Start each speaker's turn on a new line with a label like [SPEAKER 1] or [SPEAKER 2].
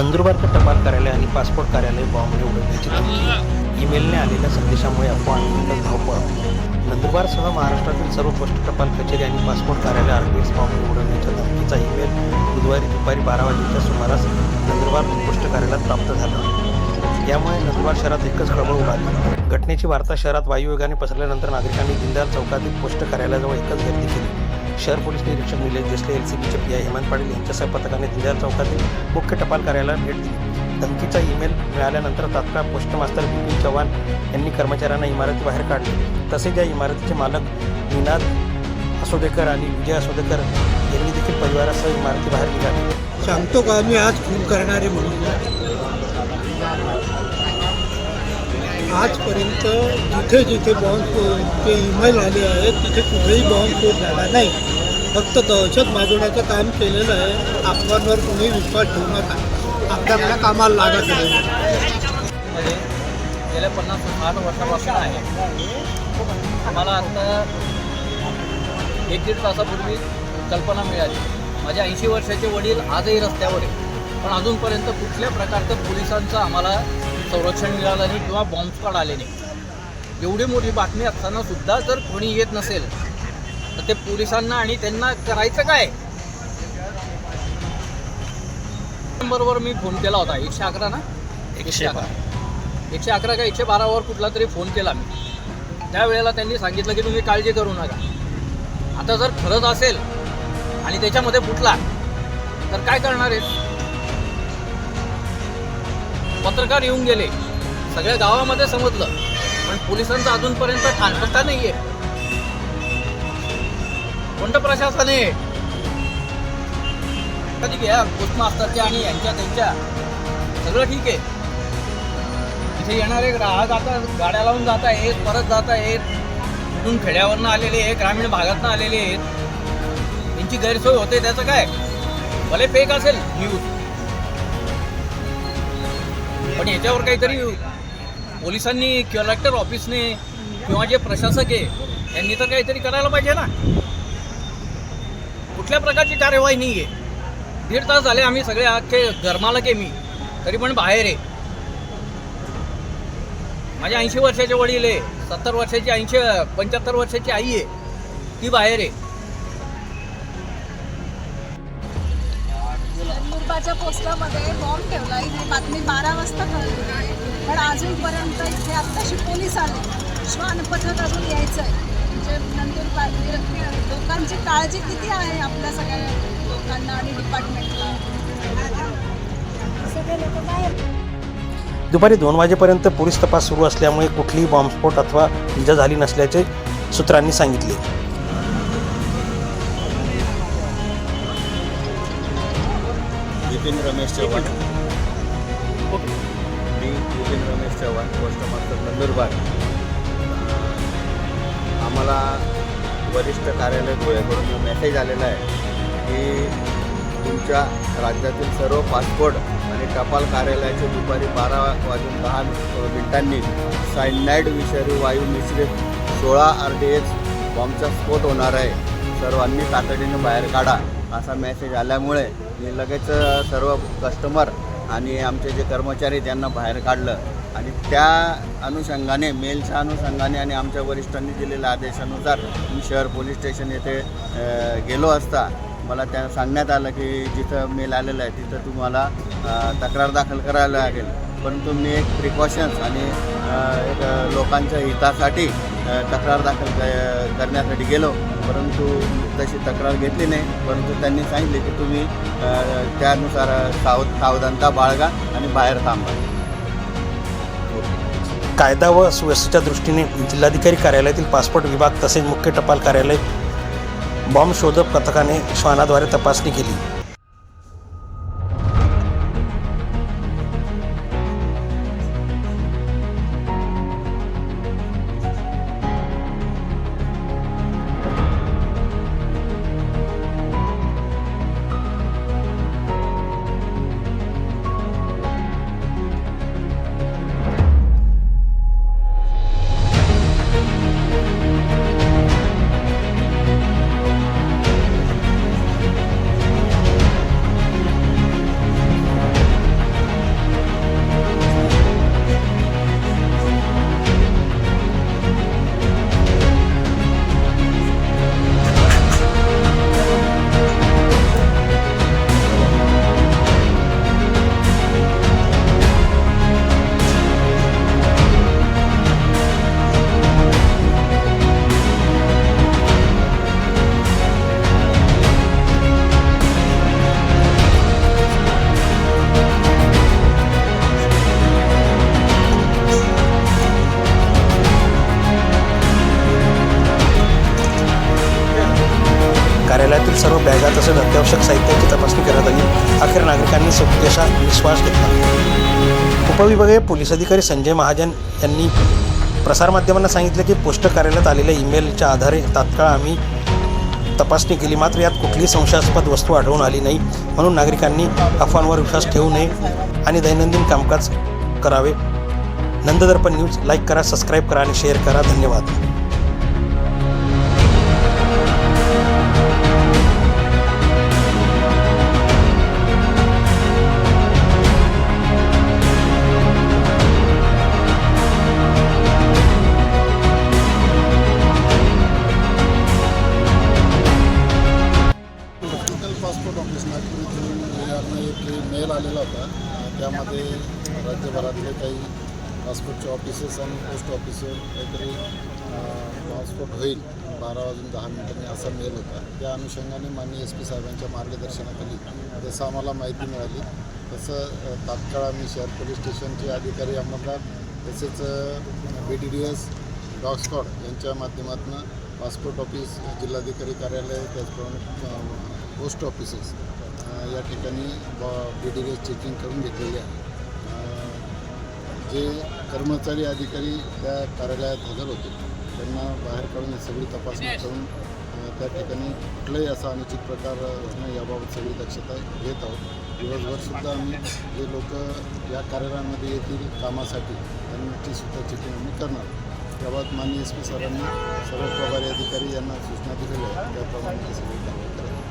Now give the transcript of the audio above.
[SPEAKER 1] नंदुरबार टपाल कार्यालय आणि पासपोर्ट कार्यालय बॉम्बने उडवण्याची धमकी. ईमेलने आलेल्या संदेशामुळे अफवा आणि धावपळ. नंदुरबारसह महाराष्ट्रातील सर्व पोस्ट टपाल कचेरी आणि पासपोर्ट कार्यालय RTX बॉम्बने उडवण्याच्या धमकीचा ईमेल बुधवारी दुपारी 12 वाजेच्या सुमारास नंदुरबार पोस्ट कार्यालयात प्राप्त झाला. यामुळे नंदुरबार शहरात एकच खळबळ उडाली. घटनेची वार्ता शहरात वायुवेगाने पसरल्यानंतर नागरिकांनी दीनदयाल चौकातील पोस्ट कार्यालयाजवळ एकच गर्दी केली. शहर पोलीस निरीक्षक निलेश देसले, LCBचे PI हेमंत पाटील यांच्यासह पथकाने दीनदयाल चौकातील मुख्य टपाल कार्यालयाला भेट दिली. धमकीचा ईमेल मिळाल्यानंतर तात्काळ पोस्ट मास्तर बिपिन चव्हाण यांनी कर्मचाऱ्यांना इमारतीबाहेर काढले. तसेच या इमारतीचे मालक निनाद असोदेकर आणि विजय असोदेकर यांनी देखील परिवारासह इमारतीबाहेर निघाले.
[SPEAKER 2] सांगतो का मी आज खून करणारे म्हणून. आजपर्यंत जिथे जिथे बॉम्बचे ईमेल आले आहेत तिथे कुठेही बॉम्बस्फोट झाला नाही. फक्त दहशत माजवण्याचं काम केलेलं आहे. अफवांवर कोणी विश्वास ठेवू नका. आपल्या कामाला लागत नाही.
[SPEAKER 3] मध्ये गेल्या 50-60 वर्षापासून आहे. मला आता 1-1.5 तासापूर्वी कल्पना मिळाली. माझ्या 80 वर्षाचे वडील आजही रस्त्यावर आहे, पण अजूनपर्यंत कुठल्या प्रकारचं पोलिसांचं आम्हाला संरक्षण मिळालं नाही किंवा बॉम्ब स्क्वॉड आले नाही. एवढी मोठी बातमी असताना सुद्धा जर कोणी येत नसेल तर ते पोलिसांना आणि त्यांना करायचं काय? नंबरवर मी फोन केला होता, 111 ना, 111 का 112वर कुठला तरी फोन केला मी. त्यावेळेला त्यांनी सांगितलं की तुम्ही काळजी करू नका. आता जर खरंच असेल आणि त्याच्यामध्ये फुटला तर काय करणार आहेत? पत्रकार येऊन गेले, सगळ्या गावामध्ये समजलं, पण पोलिसांचा अजूनपर्यंत ठाणपत्ता नाही आहे. कोणतं प्रशासन आहे? कधी घ्या पोस्ट मास्तरचे आणि यांच्या त्यांच्या सगळं ठीक आहे. इथे येणारे ग्राहक आता गाड्या लावून जात आहेत, परत जात आहेत, कुठून खेड्यावरनं आलेले आहेत, ग्रामीण भागातनं आलेले आहेत, यांची गैरसोय होते. त्याचं काय? भले फेक असेल न्यूज, पण याच्यावर काहीतरी पोलिसांनी, कलेक्टर ऑफिसने किंवा जे प्रशासक आहे यांनी तर काहीतरी करायला पाहिजे ना. कुठल्या प्रकारची कार्यवाही नाही आहे. 1.5 तास झाले आम्ही सगळे अख्खे गरमाला के मी तरी पण बाहेर आहे. माझ्या 80 वर्षाचे वडील आहे, 70 वर्षाची 75 वर्षाची आई आहे, ती बाहेर आहे.
[SPEAKER 4] नंदुरबारच्या पोस्टामध्ये बॉम्ब ठेवला. ही बातमी 12 वाजता कळली, पण अजूनपर्यंत इथे आत्ताशी पोलीस आले. श्वान पथक अजून यायचं आहे. म्हणजे नंदुरबार लोकांची काळजी किती आहे आपल्या सगळ्या लोकांना आणि डिपार्टमेंटला. सगळे लोक बाहेर.
[SPEAKER 1] दुपारी 2 वाजेपर्यंत पोलीस तपास सुरू असल्यामुळे कुठलीही बॉम्बस्फोट अथवा इजा झाली नसल्याचे सूत्रांनी सांगितले.
[SPEAKER 5] Vipin Ramesh Chavan, post master Nandurbar. आम्हाला वरिष्ठ कार्यालय गोव्याकडून मेसेज आलेला आहे की तुमच्या राज्यातील सर्व पासपोर्ट आणि टपाल कार्यालयाचे दुपारी 12:10 सायनाइड विषारी वायू मिश्रित 16 RTX बॉम्बचा स्फोट होणार आहे. सर्वांनी तातडीने बाहेर काढा असा मेसेज आल्यामुळे मी लगेच सर्व कस्टमर आणि आमचे जे कर्मचारी त्यांना बाहेर काढलं आणि त्या अनुषंगाने, मेलच्या अनुषंगाने आणि आमच्या वरिष्ठांनी दिलेल्या आदेशानुसार मी शहर पोलीस स्टेशन येथे गेलो असता मला त्या सांगण्यात आलं की जिथं मेल आलेलं आहे तिथं तुम्हाला तक्रार दाखल करायला लागेल. परंतु मी एक प्रिकॉशन्स आणि एक लोकांच्या हितासाठी तक्रार दाखल करण्यासाठी गेलो, परंतु तशी तक्रार घेतली नाही. परंतु त्यांनी सांगितले की तुम्ही त्यानुसार सावधानता बाळगा आणि बाहेर थांबा.
[SPEAKER 1] कायदा व सुव्यवस्थेच्या दृष्टीने जिल्हाधिकारी कार्यालयातील पासपोर्ट विभाग तसेच मुख्य टपाल कार्यालय बॉम्ब शोधक पथकाने श्वानाद्वारे तपासणी केली. घरातील सर्व बॅगा तसेच अत्यावश्यक साहित्याची तपासणी करण्यात आली. अखेर नागरिकांनी सत्तेचा विश्वास घेतला. उपविभागीय पोलीस अधिकारी संजय महाजन यांनी प्रसारमाध्यमांना सांगितले की पोस्ट कार्यालयात आलेल्या ईमेलच्या आधारे तात्काळ आम्ही तपासणी केली, मात्र यात कुठलीही संशयास्पद वस्तू आढळून आली नाही. म्हणून नागरिकांनी अफवांवर विश्वास ठेवू नये आणि दैनंदिन कामकाज करावे. नंददर्पण न्यूज लाईक करा, सबस्क्राईब करा आणि शेअर करा. धन्यवाद.
[SPEAKER 6] डिजिटल पासपोर्ट ऑफिस नागपूर इथून यांना एक मेल आलेला होता. त्यामध्ये राज्यभरातले काही पासपोर्टचे ऑफिसेस आणि पोस्ट ऑफिसवर काहीतरी पासपोर्ट होईल 12:10 असा मेल होता. त्या अनुषंगाने माननीय SP साहेबांच्या मार्गदर्शनाखाली जसं आम्हाला माहिती मिळाली तसं तात्काळ आम्ही शहर पोलीस स्टेशनचे अधिकारी अंमलदार तसेच BDDS डॉग स्क्वॉड यांच्या माध्यमातून पासपोर्ट ऑफिस, जिल्हाधिकारी कार्यालय, त्याचप्रमाणे पोस्ट ऑफिसेस या ठिकाणी BDDS चेकिंग करून घेतलेली आहे. जे कर्मचारी अधिकारी त्या कार्यालयात हजर होते त्यांना बाहेर काढून सगळी तपासणी करून त्या ठिकाणी कुठलाही असा अनुचित प्रकार होणं याबाबत सगळी दक्षता घेत आहोत. दिवसभरसुद्धा आम्ही जे लोक या कार्यालयामध्ये येतील कामासाठी त्यांची सुद्धा चेकिंग आम्ही करणार. त्याबाबत माननीय SP सरांनी सर्व प्रभारी अधिकारी यांना सूचना दिलेल्या आहेत. त्याप्रमाणे सगळी कारवाई करत